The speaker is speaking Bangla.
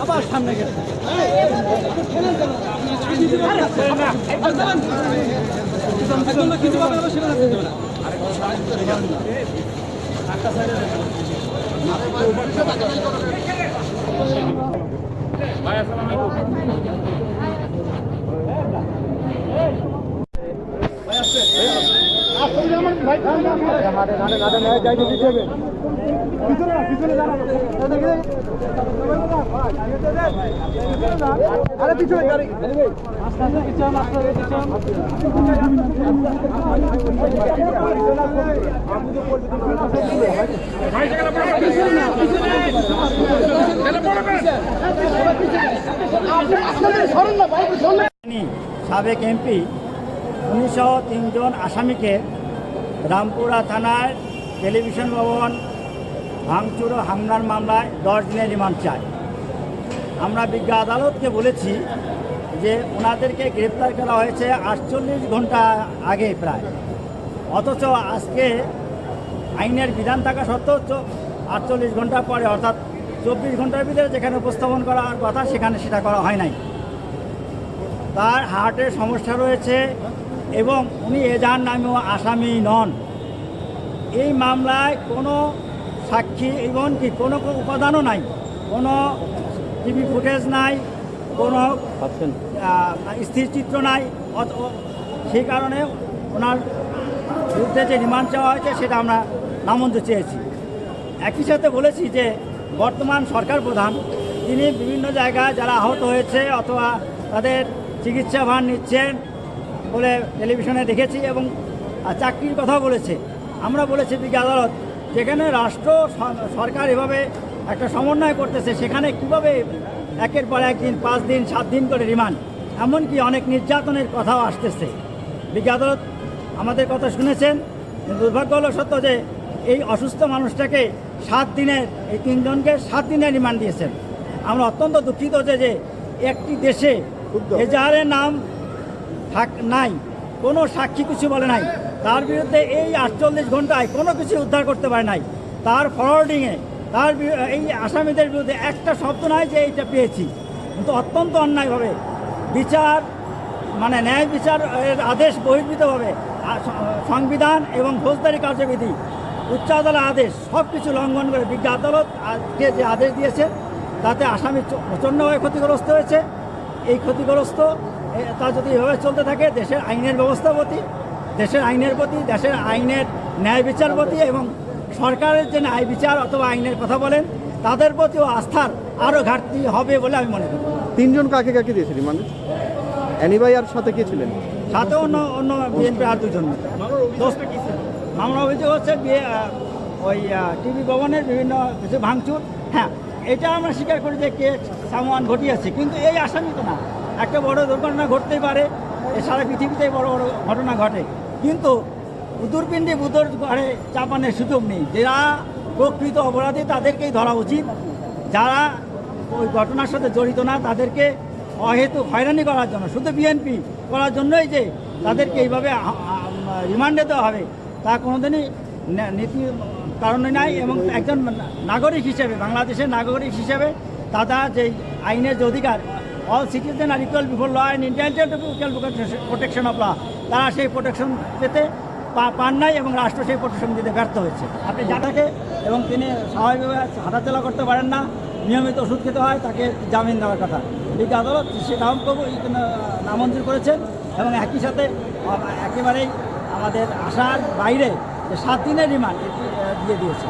আবার সামনে গেছে কিছু আরে পিছনে গাড়ি সাবেক এমপি ১৯০৩ জন আসামিকে রামপুরা থানায় টেলিভিশন ভবন ভাঙচুর ও হামলার মামলায় 10 দিনের রিমান্ড চায়। আমরা বিজ্ঞ আদালতকে বলেছি যে ওনাদেরকে গ্রেপ্তার করা হয়েছে 48 ঘন্টা আগে প্রায়, অথচ আজকে আইনের বিধান থাকা সত্ত্বেও 48 ঘন্টা পরে অর্থাৎ 24 ঘন্টার ভিতরে যেখানে উপস্থাপন করার কথা সেখানে সেটা করা হয় নাই। তার হার্টের সমস্যা রয়েছে এবং উনি এজাহার নামেও আসামি নন। এই মামলায় কোনো সাক্ষী এমনকি কোনো উপাদানও নাই, কোনো টিভি ফুটেজ নাই, কোনো স্থিরচিত্র নাই। সেই কারণে ওনার বিরুদ্ধে যে রিমান্ড চাওয়া হয়েছে সেটা আমরা নামঞ্জুর চেয়েছি। একই সাথে বলেছি যে বর্তমান সরকার প্রধান তিনি বিভিন্ন জায়গায় যারা আহত হয়েছে অথবা তাদের চিকিৎসা ভার নিচ্ছেন বলে টেলিভিশনে দেখেছি এবং চাকরির কথাও বলেছে। আমরা বলেছি বিজ্ঞ আদালত যেখানে রাষ্ট্র সরকার এভাবে একটা সমন্বয় করতেছে সেখানে কিভাবে একের পর একদিন 5 দিন 7 দিন করে রিমান্ড, এমনকি অনেক নির্যাতনের কথাও আসতেছে। বিজ্ঞ আদালত আমাদের কথা শুনেছেন। দুর্ভাগ্য হলো সত্য যে এই অসুস্থ মানুষটাকে 7 দিনের এই 3 জনকে 7 দিনের রিমান্ড দিয়েছেন। আমরা অত্যন্ত দুঃখিত যে একটি দেশে এজাহারের নাম নাই, কোনো সাক্ষী কিছু বলে নাই, তার বিরুদ্ধে এই 48 ঘন্টায় কোনো কিছু উদ্ধার করতে পারে নাই। তার ফরওয়ার্ডিংয়ে তার এই আসামিদের বিরুদ্ধে একটা শব্দ নাই যে এইটা পেয়েছি, কিন্তু অত্যন্ত অন্যায়ভাবে বিচার মানে ন্যায় বিচার এর আদেশ বহির্ভূতভাবে সংবিধান এবং ফৌজদারি কার্যবিধি উচ্চ আদালত আদেশ সব কিছু লঙ্ঘন করে বিজ্ঞ আদালত আজকে যে আদেশ দিয়েছে তাতে আসামি প্রচণ্ডভাবে ক্ষতিগ্রস্ত হয়েছে। এই ক্ষতিগ্রস্ত তা যদি এভাবে চলতে থাকে দেশের আইনের ব্যবস্থা প্রতি, দেশের আইনের প্রতি, দেশের আইনের ন্যায় বিচার প্রতি এবং সরকারের যে ন্যায় বিচার অথবা আইনের কথা বলেন তাদের প্রতিও আস্থার আরও ঘাটতি হবে বলে আমি মনে করি। 3 জন কাকে কাকে দিয়েছে রিমান্ডে? অ্যানি ভাই আর সাথে কে ছিলেন? সাথে অন্য বিএনপি আর 2 জন। মামলার অভিযোগ হচ্ছে ওই টিভি ভবনের বিভিন্ন কিছু ভাঙচুর। হ্যাঁ, এটা আমরা স্বীকার করি যে কে সামান ঘটিয়েছে, কিন্তু এই আসামি তো না। একটা বড় দুর্ঘটনা ঘটতেই পারে, সারা পৃথিবীতেই বড় বড় ঘটনা ঘটে, কিন্তু উদুরপিণ্ডি বুদর ঘরে চাপানের সুযোগ নেই। যারা প্রকৃত অপরাধী তাদেরকেই ধরা উচিত, যারা ওই ঘটনার সাথে জড়িত না তাদেরকে অহেতুক হয়রানি করার জন্য, শুধু বিএনপি করার জন্যই যে তাদেরকে এইভাবে রিমান্ডে দেওয়া হবে তা কোনোদিনই নীতি কারণে নাই। এবং একজন নাগরিক হিসেবে, বাংলাদেশের নাগরিক হিসেবে তারা যে আইনের যে অধিকার, all citizen are equal before law and entitled to equal protection of law, তারা সেই প্রোটেকশন পেতে পান নাই এবং রাষ্ট্র সেই প্রোটেকশন দিতে ব্যর্থ হয়েছে। আপনি যাটাকে এবং তিনি স্বাভাবিকভাবে হাঁটাচলা করতে পারেন না, নিয়মিত ওষুধ খেতে হয়, তাকে জামিন দেওয়ার কথা। বিজ্ঞ আদালত সেটা নামঞ্জুর করেছেন এবং একই সাথে একেবারেই আমাদের আশার বাইরে 7 দিনের রিমান্ড দিয়ে দিয়েছে।